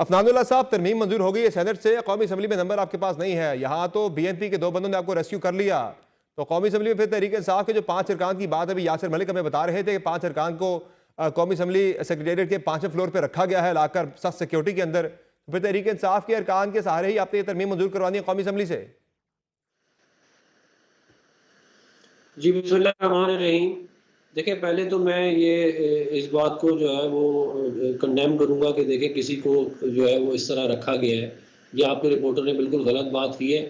अफनानुल्लाह साहब, तरमीम मंजूर हो गई है सेनेट से, कौमी असम्बली में नंबर आपके पास नहीं है। यहाँ तो बीएनपी के 2 बंदों ने आपको रेस्क्यू कर लिया, तो कौमी असम्बली में फिर तहरीक इंसाफ के जो 5 अरकान की बात अभी यासिर मलिक हमें बता रहे थे कि 5 अरकान को कौमी असम्बली सेक्रेटेरिएट के 5वें फ्लोर पर रखा गया है लाकर सख्त सिक्योरिटी के अंदर। तो फिर तहरीक इंसाफ के अरकान के सहारे ही आपने ये तरमीम मंजूर करवानी है कौमी असम्बली से? जी बिस्मिल्लाहिर्रहमानिर्रहीम। देखिए, पहले तो मैं ये इस बात को जो है वो कंडेम करूँगा कि देखिए किसी को जो है वो इस तरह रखा गया है। ये आपके रिपोर्टर ने बिल्कुल गलत बात की है।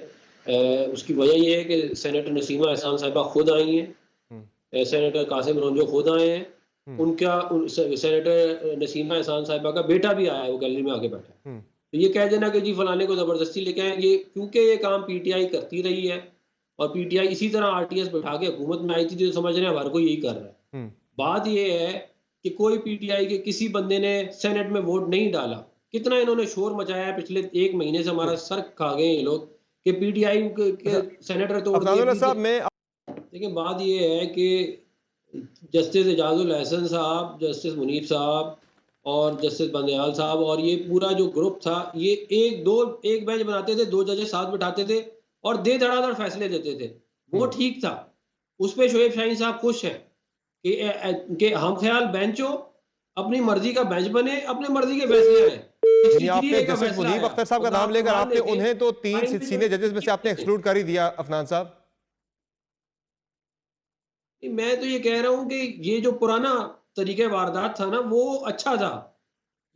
उसकी वजह ये है कि सेनेटर नसीमा एहसान साहिबा खुद आई हैं, हम्म, सेनेटर कासिम रोंजो खुद आए हैं। हम्म, सेनेटर नसीमा एहसान साहिबा का बेटा भी आया है, वो गैलरी में आके बैठा है। हम्म, तो ये कह देना कि जी फलाने को ज़बरदस्ती लेके आए, ये क्योंकि ये काम पीटीआई करती रही है और पीटीआई इसी तरह आरटीएस बैठा के हुकूमत में आई थी, तो समझ रहे हैं हर कोई यही कर रहा है। हम्म, बात ये है कि कोई पीटीआई के किसी बंदे ने सेनेट में वोट नहीं डाला। कितना इन्होंने शोर मचाया है, पिछले 1 महीने से हमारा सर खा गए ये लोग कि पीटीआई के अच्छा, सेनेटर तोड़ दिए, अफनानुल्लाह साहब, मैं देखिए बात ये है कि जस्टिस एजाजुल एहसन साहब, जस्टिस मुनीब साहब और जस्टिस बंदयाल साहब और ये पूरा जो ग्रुप था, ये एक बेंच बनाते थे, 2 जजेस साथ बिठाते थे और दे धड़ाधड़ फैसले देते थे। वो हम्म, ठीक था। उस पे शोएब शाहीन साहब खुश हैं कि हम ख्याल बेंच हो, अपनी मर्जी का बेंच बने, अपनी मर्जी के फैसले आए। यानी आपने 63A का जस्टिस फैसला मुनीब आया, अख्तर साहब का नाम औकाफ लेकर कमान आपने लेके उन्हें तो 3 टाइम सीनियर जजेस में से आपने पे एक्सक्लूड कर ही दिया, अफनान साहब। मैं तो ये कह रहा हूँ कि ये जो पुराना तरीके वारदात था ना, वो अच्छा था।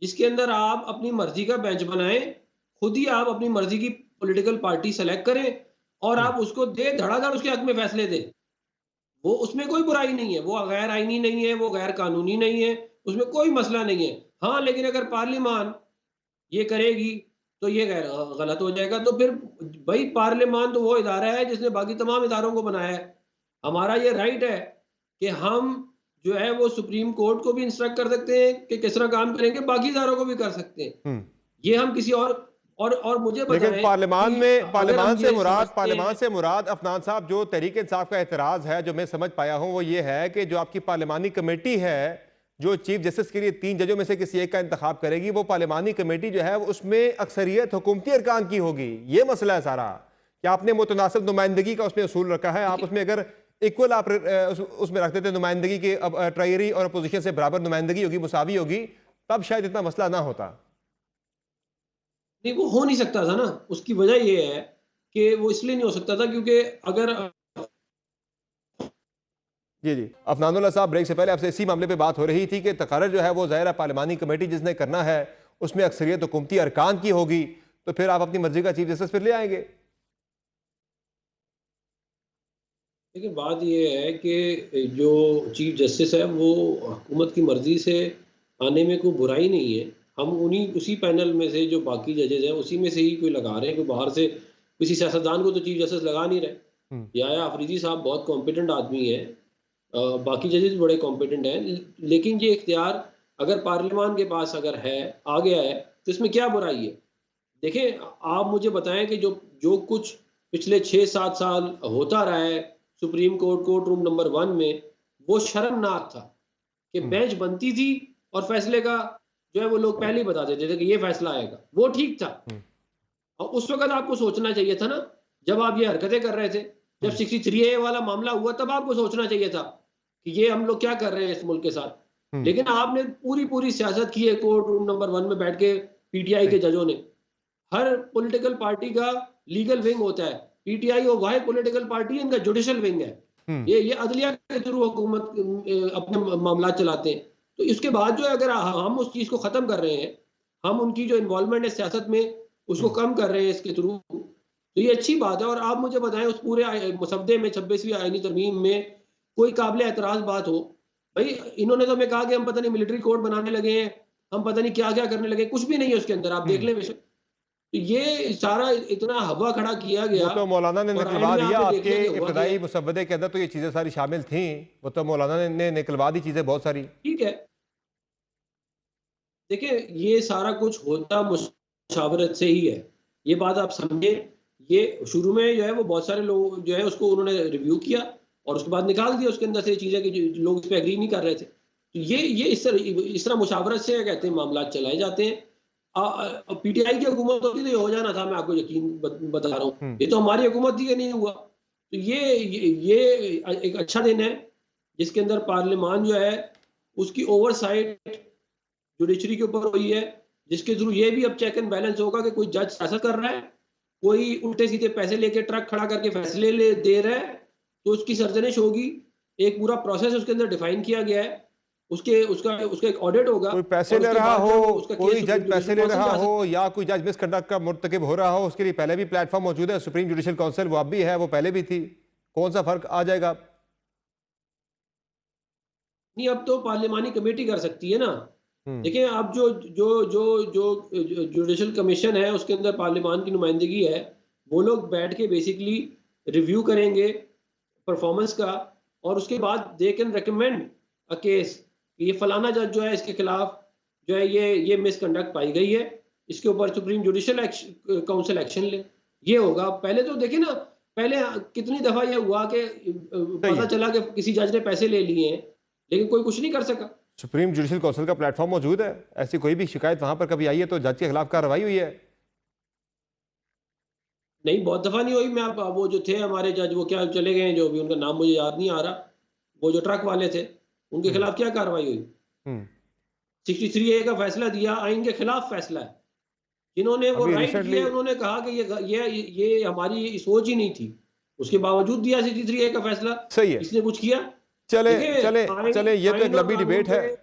जिसके अंदर आप अपनी मर्जी का बेंच बनाएं, खुद ही आप अपनी मर्जी की पॉलिटिकल पार्टी सेलेक्ट करें और हम्म, आप उसको दे धड़ाधड़ उसके हक में फैसले दें। वो उसमें कोई बुराई नहीं है, वो गैर आईनी नहीं है, वो गैर कानूनी नहीं है, उसमें कोई मसला नहीं है। हाँ, लेकिन अगर पार्लियामान ये करेगी तो ये गलत हो जाएगा। तो फिर भाई पार्लियामान तो वो इदारा है जिसने बाकी तमाम इदारों को बनाया है। हमारा ये राइट है कि हम जो है वो सुप्रीम कोर्ट को भी इंस्ट्रक्ट कर सकते हैं कि किस तरह काम करेंगे, बाकी इदारों को भी कर सकते हैं। हम्म। ये हम किसी और मुझे लेकिन बताएं कि अगर हम ये समझते पार्लियामान हैं। से मुराद अफनान साहब, जो तहरीक इंसाफ का एतराज है जो मैं समझ पाया हूं वो ये है कि जो आपकी पार्लियामानी कमेटी है जो चीफ जस्टिस के लिए 3 जजों में से किसी एक का इंतखाब करेगी, वो पार्लियामानी कमेटी जो है उसमें अक्सरियत हुकूमती अरकान की होगी। ये मसला है सारा कि आपने मुतनासिब नुमाइंदगी का उसमें असूल रखा है। आप उसमें अगर इक्वल आप उसमें रखते थे नुमाइंदगी के, अब ट्रायरी और अपोजिशन से बराबर नुमाइंदगी होगी, मुसावी होगी, तब शायद इतना मसला ना होता। नहीं, वो हो नहीं सकता था ना। उसकी वजह ये है कि वो इसलिए नहीं हो सकता था क्योंकि अगर जी जी, अफनानुल्लाह साहब, ब्रेक से पहले आपसे इसी मामले पे बात हो रही थी कि तकर्रर जो है वो ज़ाहिर है पार्लिमानी कमेटी जिसने करना है उसमें अक्सरियत हुकूमती अरकान की होगी, तो फिर आप अपनी मर्जी का चीफ जस्टिस फिर ले आएंगे। देखिए बात ये है कि जो चीफ जस्टिस है वो हुकूमत की मर्जी से आने में कोई बुराई नहीं है। हम उन्हीं उसी पैनल में से जो बाकी जजेस हैं उसी में से ही कोई लगा रहे हैं, कोई बाहर से किसी सियासतदान को तो चीफ जस्टिस लगा नहीं रहे। हम्म, या अफरीदी साहब बहुत कॉम्पिटेंट आदमी है, बाकी जजेस भी बड़े कॉम्पिटेंट हैं, लेकिन ये इख्तियार अगर पार्लियामान के पास अगर है, आ गया है, तो इसमें क्या बुराई है? देखें, आप मुझे बताएं कि जो जो कुछ पिछले 6-7 साल होता रहा है supreme court court room number 1 में, वो शर्मनाक था कि हम्म, बेंच बनती थी और फैसले का जो है वो लोग पहले ही बता देते थे कि ये फैसला आएगा। वो ठीक था हम्म, और उस वक़्त आपको सोचना चाहिए था ना, जब आप ये हरकतें कर रहे थे। जब हम्म, 63A वाला मामला हुआ तब आपको सोचना चाहिए था कि ये हम लोग क्या कर रहे हैं इस मुल्क के साथ। हम्म, लेकिन आपने पूरी सियासत की है कोर्ट रूम नंबर 1 में बैठ के पीटीआई के सही, जजों ने। हर पॉलिटिकल पार्टी का लीगल विंग होता है। पीटीआई वो वाहिद पॉलिटिकल पार्टी है, इनका जुडिशियल विंग है। हम्म, ये अदलिया के थ्रू हुकूमत अपने मामला चलाते हैं। तो इसके बाद जो है अगर हम उस चीज़ को ख़त्म कर रहे हैं, हम उनकी जो इन्वॉल्वमेंट है सियासत में उसको हम्म, कम कर रहे हैं इसके थ्रू, तो ये अच्छी बात है। और आप मुझे बताएं उस पूरे मसवदे में 26वीं आईनी तरमीम में कोई काबिल एतराज़ बात हो। भाई इन्होंने तो हमें कहा कि हम पता नहीं मिलिट्री कोड बनाने लगे हैं, हम पता नहीं क्या क्या करने लगे, कुछ भी नहीं है उसके अंदर, आप देख हम्म। लें बेशक। तो ये सारा इतना हवा खड़ा किया वो गया तो मौलाना ने और एंड निकलवा में दिया, आपने देख आपके लिया कि हुआ क्या इब्तदाई है। मुसव्वदे के अंदर तो ये चीज़ें सारी शामिल थीं। वो तो मौलाना ने निकलवा दी चीज़ें बहुत सारी। ठीक है, देखिए ये सारा कुछ होता मुशावरत से ही है। ये बात आप समझे। ये शुरू में जो है वो बहुत सारे लोग जो है उसको उन्होंने रिव्यू किया और उसके बाद निकाल दिया उसके अंदर से चीज़ें कि जो लोग इस पे एग्री नहीं कर रहे थे। तो ये इस तरह मुशावरत से कहते हैं मामला चलाए जाते हैं। पीटीआई की हुकूमत होती तो ये हो जाना था, मैं आपको यकीन बता रहा हूँ। हम्म। ये तो हमारी हुकूमत थी कि नहीं हुआ। तो ये एक अच्छा दिन है जिसके अंदर पार्लियामान जो है उसकी ओवरसाइट जुडिशरी के ऊपर हुई है, जिसके थ्रू ये भी अब चेक एंड बैलेंस होगा कि कोई जज सियासत कर रहा है, कोई उल्टे सीधे पैसे लेके ट्रक खड़ा करके फैसले दे रहा है, तो उसकी सर्जनिश होगी। एक पूरा प्रोसेस उसके अंदर डिफाइन किया गया है। उसका एक ऑडिट होगा कोई पैसे और ले उसके रहा बाद हो, जो उसका केस कोई सुप्रीम जज पैसे जुडिशल ले काउंसिल रहा जा हो, सकता है। या कोई जज मिसकंडक्ट का मुर्तकिब हो रहा हो, उसके लिए पहले भी प्लेटफॉर्म मौजूद है। सुप्रीम जुडिशल काउंसिल वो अब भी है, वो पहले भी थी। कौन सा फर्क आ जाएगा? नहीं, अब तो पार्लियामानी कमेटी कर सकती है ना। हम्म। देखिए, अब जो जो जो जो जुडिशल कमीशन है उसके अंदर पार्लियामान की नुमाइंदगी है, वो लोग बैठ के बेसिकली रिव्यू करेंगे परफॉर्मेंस का, और उसके बाद they can recommend a case कि ये फलाना जज जो है इसके खिलाफ जो है ये मिसकंडक्ट पाई गई है, इसके ऊपर सुप्रीम जुडिशल काउंसिल एक्शन ले। ये होगा। पहले तो देखिए ना, पहले कितनी दफा ये हुआ कि सही पता है। चला कि किसी जज ने पैसे ले लिए हैं, लेकिन कोई कुछ नहीं कर सका। सुप्रीम जुडिशल काउंसिल का प्लेटफॉर्म मौजूद है, ऐसी कोई भी शिकायत वहां पर कभी आई है तो जज के खिलाफ कार्रवाई हुई है? नहीं, बहुत दफा नहीं हुई। मैं आप वो जो थे हमारे जज, वो क्या चले गए हैं, जो भी उनका नाम मुझे याद नहीं आ रहा, वो जो ट्रक वाले थे, उनके हम्म। खिलाफ क्या कार्रवाई हुई? हम्म। 63A का फैसला दिया, आइन के खिलाफ फैसला है। जिन्होंने वो अभी राइट किया रिसेंटली। है, उन्होंने कहा कि ये हमारी सोच ही नहीं थी। उसके बावजूद दिया 63A का फैसला। सही है। इसने कुछ किया? चले देखिए, चले आइन चले, ये तो एक आइन और लंबी कानून डिबेट है। पे